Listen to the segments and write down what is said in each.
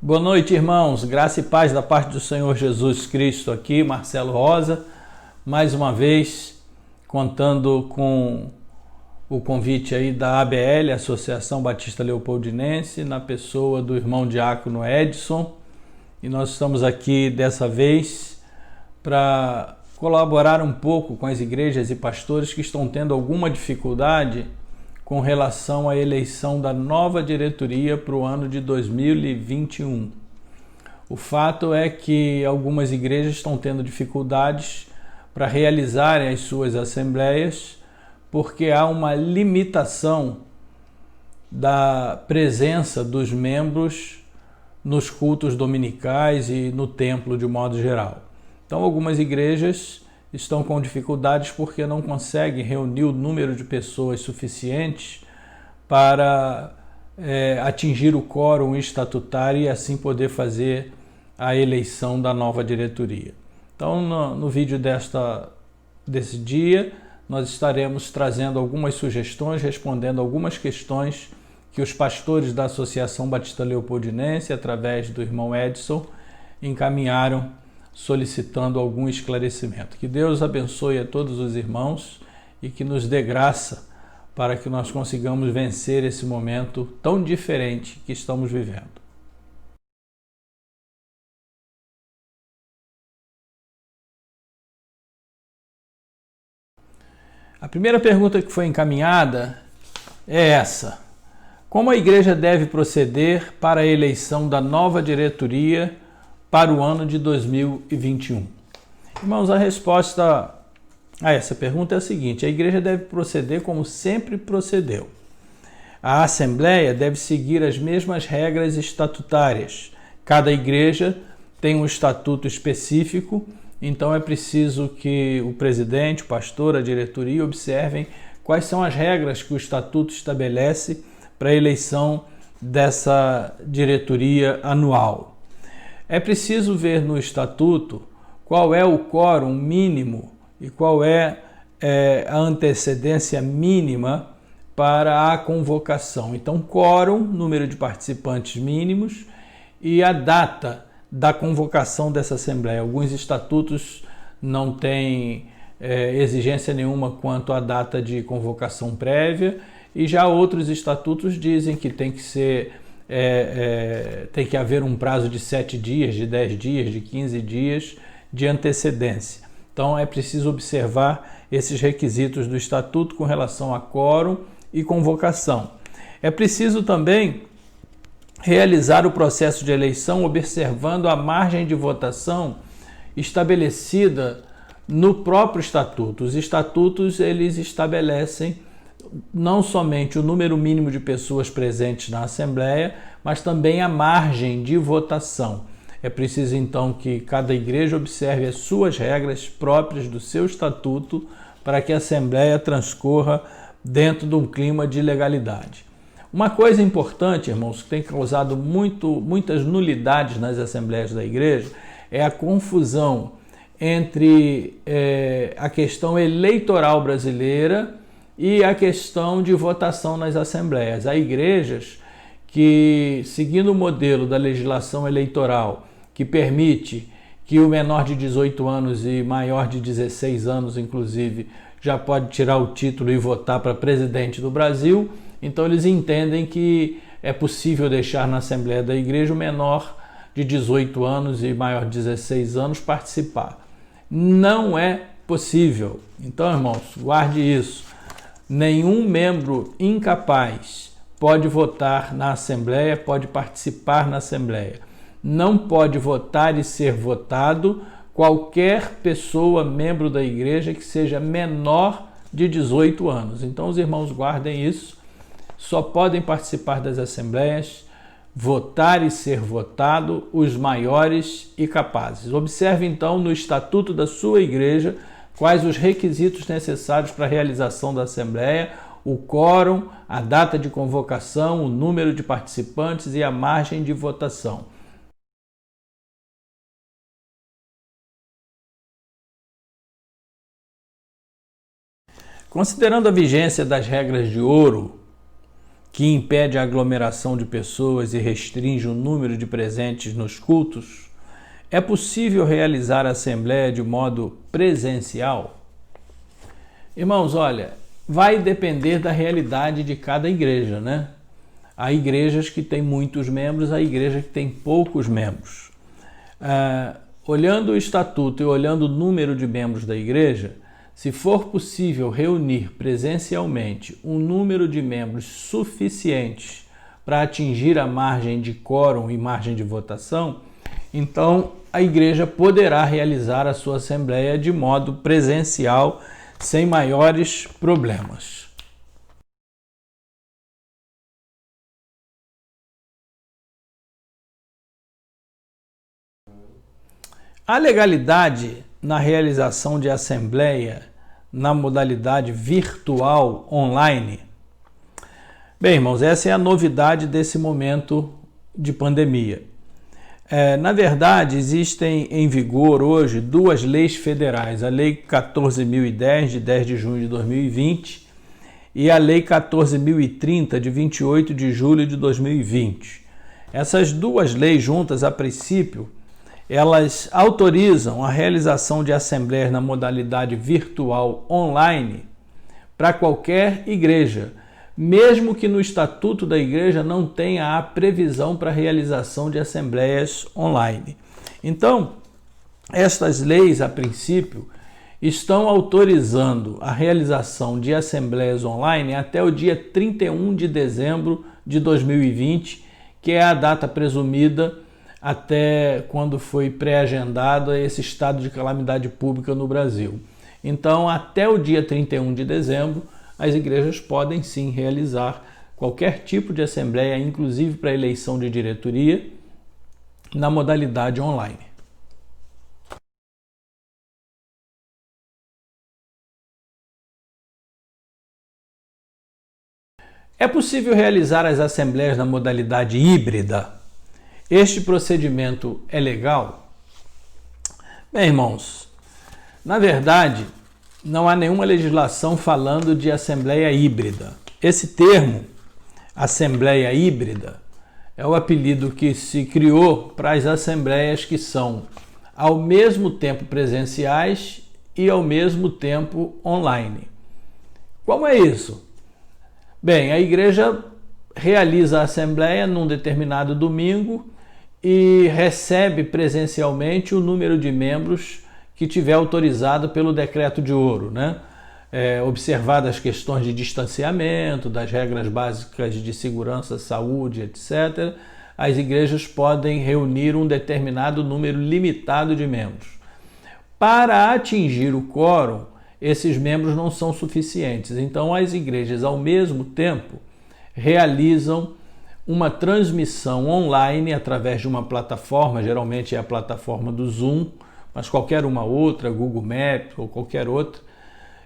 Boa noite, irmãos. Graça e paz da parte do Senhor Jesus Cristo aqui, Marcelo Rosa, mais uma vez contando com o convite aí da ABL, Associação Batista Leopoldinense, na pessoa do irmão diácono Edson. E nós estamos aqui dessa vez para colaborar um pouco com as igrejas e pastores que estão tendo alguma dificuldade com relação à eleição da nova diretoria para o ano de 2021. O fato é que algumas igrejas estão tendo dificuldades para realizarem as suas assembleias porque há uma limitação da presença dos membros nos cultos dominicais e no templo de modo geral. Então, algumas igrejas estão com dificuldades porque não conseguem reunir o número de pessoas suficientes para atingir o quórum estatutário e assim poder fazer a eleição da nova diretoria. Então, no vídeo desse dia, nós estaremos trazendo algumas sugestões, respondendo algumas questões que os pastores da Associação Batista Leopoldinense, através do irmão Edson, encaminharam solicitando algum esclarecimento. Que Deus abençoe a todos os irmãos e que nos dê graça para que nós consigamos vencer esse momento tão diferente que estamos vivendo. A primeira pergunta que foi encaminhada é essa: como a igreja deve proceder para a eleição da nova diretoria para o ano de 2021? Irmãos, a resposta a essa pergunta é a seguinte: a igreja deve proceder como sempre procedeu. A assembleia deve seguir as mesmas regras estatutárias. Cada igreja tem um estatuto específico, então é preciso que o presidente, o pastor, a diretoria observem quais são as regras que o estatuto estabelece para a eleição dessa diretoria anual. É preciso ver no estatuto qual é o quórum mínimo e qual é a antecedência mínima para a convocação. Então, quórum, número de participantes mínimos e a data da convocação dessa assembleia. Alguns estatutos não têm exigência nenhuma quanto à data de convocação prévia e já outros estatutos dizem que tem que ser tem que haver um prazo de 7 dias, de 10 dias, de 15 dias de antecedência. Então é preciso observar esses requisitos do estatuto com relação a quórum e convocação. É preciso também realizar o processo de eleição observando a margem de votação estabelecida no próprio estatuto. Os estatutos eles estabelecem não somente o número mínimo de pessoas presentes na Assembleia, mas também a margem de votação. É preciso, então, que cada igreja observe as suas regras próprias do seu estatuto para que a Assembleia transcorra dentro de um clima de legalidade. Uma coisa importante, irmãos, que tem causado muitas nulidades nas Assembleias da igreja é a confusão entre a questão eleitoral brasileira e a questão de votação nas assembleias. Há igrejas que, seguindo o modelo da legislação eleitoral, que permite que o menor de 18 anos e maior de 16 anos, inclusive, já pode tirar o título e votar para presidente do Brasil, então eles entendem que é possível deixar na Assembleia da Igreja o menor de 18 anos e maior de 16 anos participar. Não é possível. Então, irmãos, guarde isso. Nenhum membro incapaz pode votar na Assembleia, pode participar na Assembleia. Não pode votar e ser votado qualquer pessoa, membro da igreja, que seja menor de 18 anos. Então, os irmãos guardem isso. Só podem participar das assembleias, votar e ser votado os maiores e capazes. Observe, então, no estatuto da sua igreja quais os requisitos necessários para a realização da Assembleia, o quórum, a data de convocação, o número de participantes e a margem de votação. Considerando a vigência das regras de ouro, que impede a aglomeração de pessoas e restringe o número de presentes nos cultos, é possível realizar a assembleia de modo presencial? Irmãos, olha, vai depender da realidade de cada igreja, né? Há igrejas que têm muitos membros, há igrejas que têm poucos membros. Olhando o estatuto e olhando o número de membros da igreja, se for possível reunir presencialmente um número de membros suficientes para atingir a margem de quórum e margem de votação, então a igreja poderá realizar a sua assembleia de modo presencial sem maiores problemas. A legalidade na realização de assembleia na modalidade virtual online? Bem, irmãos, essa é a novidade desse momento de pandemia. Na verdade, existem em vigor hoje duas leis federais, a Lei 14.010, de 10 de junho de 2020, e a Lei 14.030, de 28 de julho de 2020. Essas duas leis juntas, a princípio, elas autorizam a realização de assembleias na modalidade virtual online para qualquer igreja, mesmo que no estatuto da igreja não tenha a previsão para a realização de assembleias online. Então, estas leis, a princípio, estão autorizando a realização de assembleias online até o dia 31 de dezembro de 2020, que é a data presumida até quando foi pré-agendado esse estado de calamidade pública no Brasil. Então, até o dia 31 de dezembro, as igrejas podem sim realizar qualquer tipo de assembleia, inclusive para eleição de diretoria, na modalidade online. É possível realizar as assembleias na modalidade híbrida? Este procedimento é legal? Bem, irmãos, na verdade, não há nenhuma legislação falando de assembleia híbrida. Esse termo, assembleia híbrida, é o apelido que se criou para as assembleias que são ao mesmo tempo presenciais e ao mesmo tempo online. Como é isso? Bem, a igreja realiza a assembleia num determinado domingo e recebe presencialmente o número de membros que tiver autorizado pelo decreto de ouro, né? Observadas as questões de distanciamento, das regras básicas de segurança, saúde, etc., as igrejas podem reunir um determinado número limitado de membros. Para atingir o quórum, esses membros não são suficientes. Então, as igrejas, ao mesmo tempo, realizam uma transmissão online através de uma plataforma, geralmente é a plataforma do Zoom, mas qualquer uma outra, Google Maps ou qualquer outra.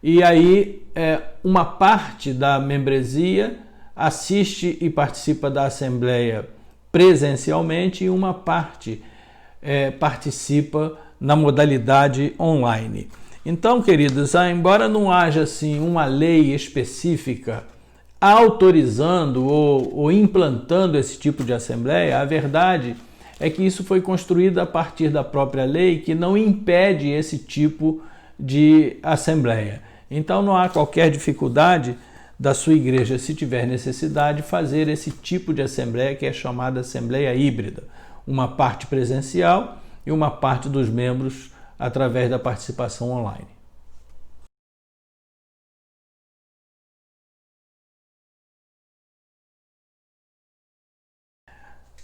E aí uma parte da membresia assiste e participa da assembleia presencialmente e uma parte participa na modalidade online. Então, queridos, embora não haja assim uma lei específica autorizando ou implantando esse tipo de assembleia, a verdade é que isso foi construído a partir da própria lei, que não impede esse tipo de assembleia. Então não há qualquer dificuldade da sua igreja, se tiver necessidade, fazer esse tipo de assembleia que é chamada assembleia híbrida. Uma parte presencial e uma parte dos membros através da participação online.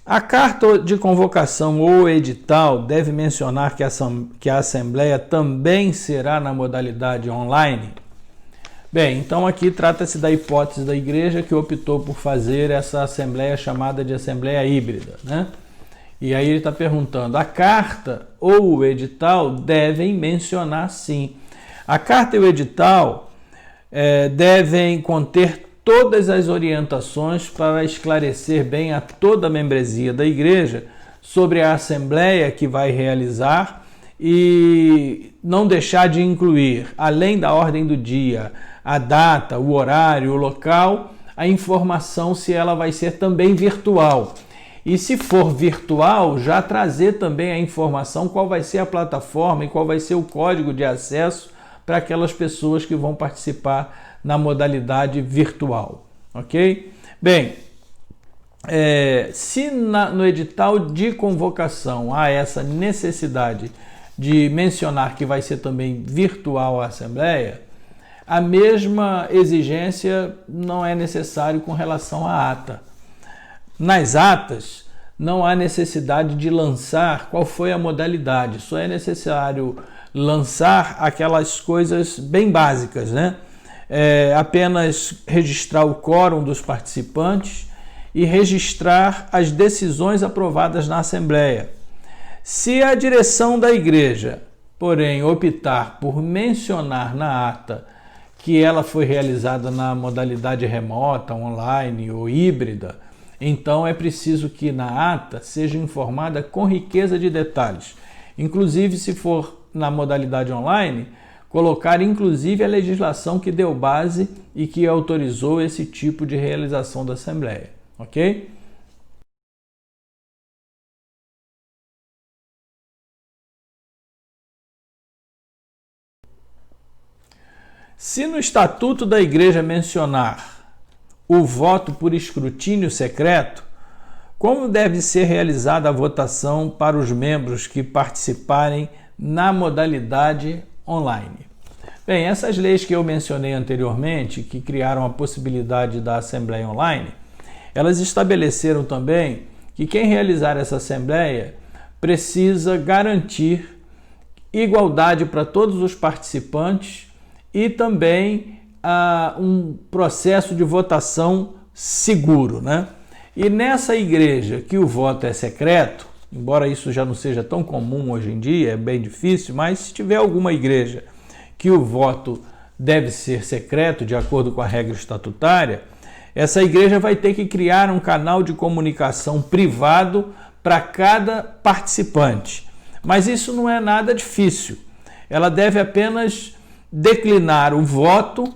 A carta de convocação ou edital deve mencionar que a assembleia também será na modalidade online? Bem, então aqui trata-se da hipótese da igreja que optou por fazer essa assembleia chamada de assembleia híbrida, né? E aí ele está perguntando, a carta ou o edital devem mencionar sim. A carta e o edital devem conter todas as orientações para esclarecer bem a toda a membresia da igreja sobre a assembleia que vai realizar e não deixar de incluir, além da ordem do dia, a data, o horário, o local, a informação se ela vai ser também virtual. E se for virtual, já trazer também a informação qual vai ser a plataforma e qual vai ser o código de acesso para aquelas pessoas que vão participar na modalidade virtual, ok? Bem, se no edital de convocação há essa necessidade de mencionar que vai ser também virtual a Assembleia, a mesma exigência não é necessário com relação à ata. Nas atas, não há necessidade de lançar qual foi a modalidade, só é necessário lançar aquelas coisas bem básicas, né? Apenas registrar o quórum dos participantes e registrar as decisões aprovadas na Assembleia. Se a direção da igreja, porém, optar por mencionar na ata que ela foi realizada na modalidade remota, online ou híbrida, então é preciso que na ata seja informada com riqueza de detalhes. Inclusive, se for na modalidade online, colocar inclusive a legislação que deu base e que autorizou esse tipo de realização da Assembleia, ok? Se no Estatuto da Igreja mencionar o voto por escrutínio secreto, como deve ser realizada a votação para os membros que participarem na modalidade online? Bem, essas leis que eu mencionei anteriormente, que criaram a possibilidade da Assembleia online, elas estabeleceram também que quem realizar essa Assembleia precisa garantir igualdade para todos os participantes e também um processo de votação seguro, né? E nessa igreja que o voto é secreto, embora isso já não seja tão comum hoje em dia, é bem difícil, mas se tiver alguma igreja que o voto deve ser secreto, de acordo com a regra estatutária, essa igreja vai ter que criar um canal de comunicação privado para cada participante. Mas isso não é nada difícil. Ela deve apenas declinar o voto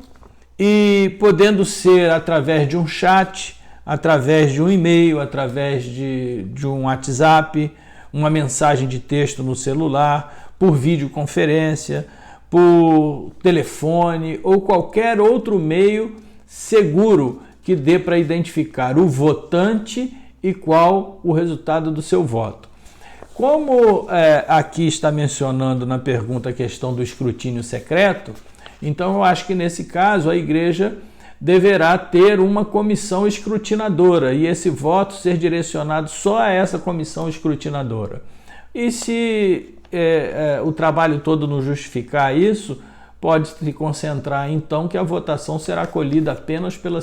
e podendo ser através de um chat, através de um e-mail, através de um WhatsApp, uma mensagem de texto no celular, por videoconferência, por telefone ou qualquer outro meio seguro que dê para identificar o votante e qual o resultado do seu voto. Como aqui está mencionando na pergunta a questão do escrutínio secreto, então eu acho que nesse caso a igreja deverá ter uma comissão escrutinadora e esse voto ser direcionado só a essa comissão escrutinadora. E se o trabalho todo não justificar isso, pode se concentrar então que a votação será colhida apenas pelo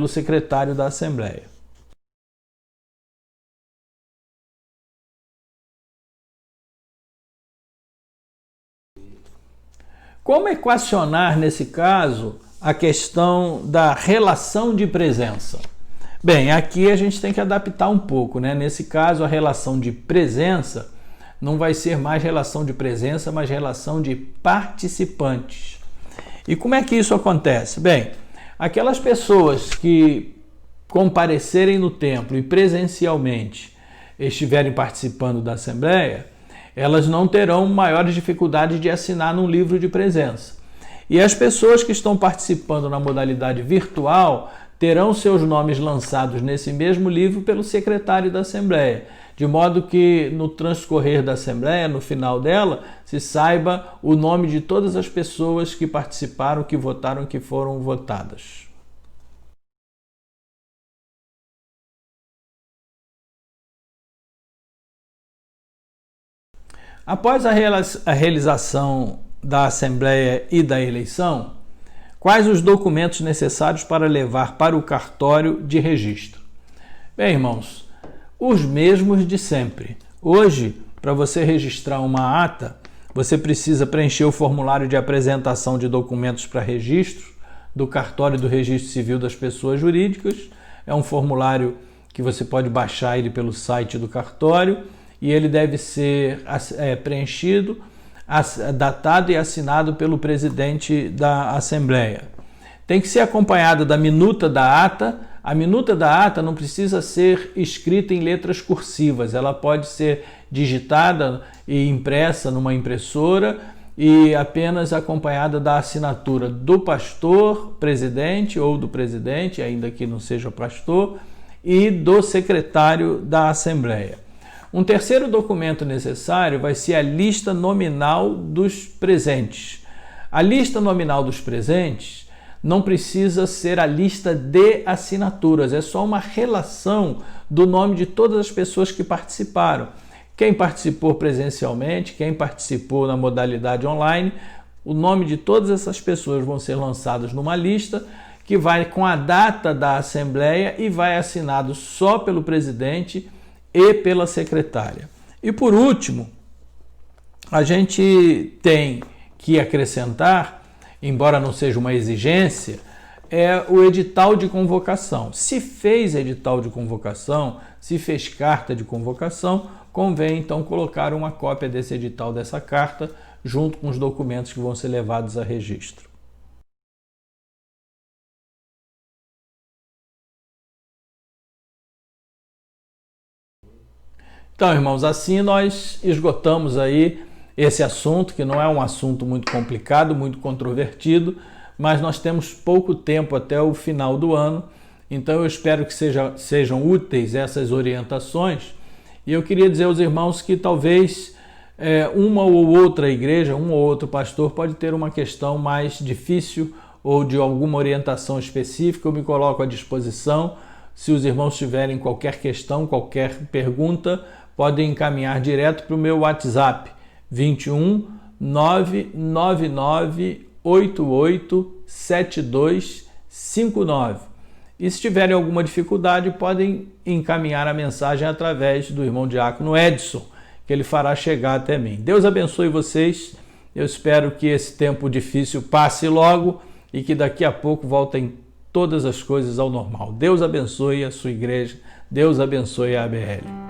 secretário da Assembleia. Como equacionar, nesse caso, a questão da relação de presença? Bem, aqui a gente tem que adaptar um pouco, né? Nesse caso, a relação de presença não vai ser mais relação de presença, mas relação de participantes. E como é que isso acontece? Bem, aquelas pessoas que comparecerem no templo e presencialmente estiverem participando da Assembleia, elas não terão maiores dificuldades de assinar num livro de presença. E as pessoas que estão participando na modalidade virtual terão seus nomes lançados nesse mesmo livro pelo secretário da Assembleia, de modo que no transcorrer da Assembleia, no final dela, se saiba o nome de todas as pessoas que participaram, que votaram, que foram votadas. Após a realização da Assembleia e da eleição, quais os documentos necessários para levar para o cartório de registro? Bem, irmãos, os mesmos de sempre. Hoje, para você registrar uma ata, você precisa preencher o formulário de apresentação de documentos para registro do cartório do Registro Civil das Pessoas Jurídicas. É um formulário que você pode baixar ele pelo site do cartório e ele deve ser preenchido, datado e assinado pelo presidente da Assembleia. tem que ser acompanhada da minuta da ata. A minuta da ata não precisa ser escrita em letras cursivas, ela pode ser digitada e impressa numa impressora e apenas acompanhada da assinatura do pastor presidente ou do presidente, ainda que não seja pastor, e do secretário da Assembleia. Um terceiro documento necessário vai ser a lista nominal dos presentes. A lista nominal dos presentes não precisa ser a lista de assinaturas, é só uma relação do nome de todas as pessoas que participaram. Quem participou presencialmente, quem participou na modalidade online, o nome de todas essas pessoas vão ser lançados numa lista que vai com a data da Assembleia e vai assinado só pelo presidente e pela secretária. E por último, a gente tem que acrescentar, embora não seja uma exigência, é o edital de convocação. Se fez edital de convocação, se fez carta de convocação, convém então colocar uma cópia desse edital, dessa carta, junto com os documentos que vão ser levados a registro. Então, irmãos, assim nós esgotamos aí esse assunto, que não é um assunto muito complicado, muito controvertido, mas nós temos pouco tempo até o final do ano, então eu espero que sejam úteis essas orientações. E eu queria dizer aos irmãos que talvez uma ou outra igreja, um ou outro pastor pode ter uma questão mais difícil ou de alguma orientação específica. Eu me coloco à disposição. Se os irmãos tiverem qualquer questão, qualquer pergunta, podem encaminhar direto para o meu WhatsApp 21 999 88 7259. E se tiverem alguma dificuldade, podem encaminhar a mensagem através do irmão diácono Edson, que ele fará chegar até mim. Deus abençoe vocês. Eu espero que esse tempo difícil passe logo e que daqui a pouco voltem todas as coisas ao normal. Deus abençoe a sua igreja. Deus abençoe a ABL.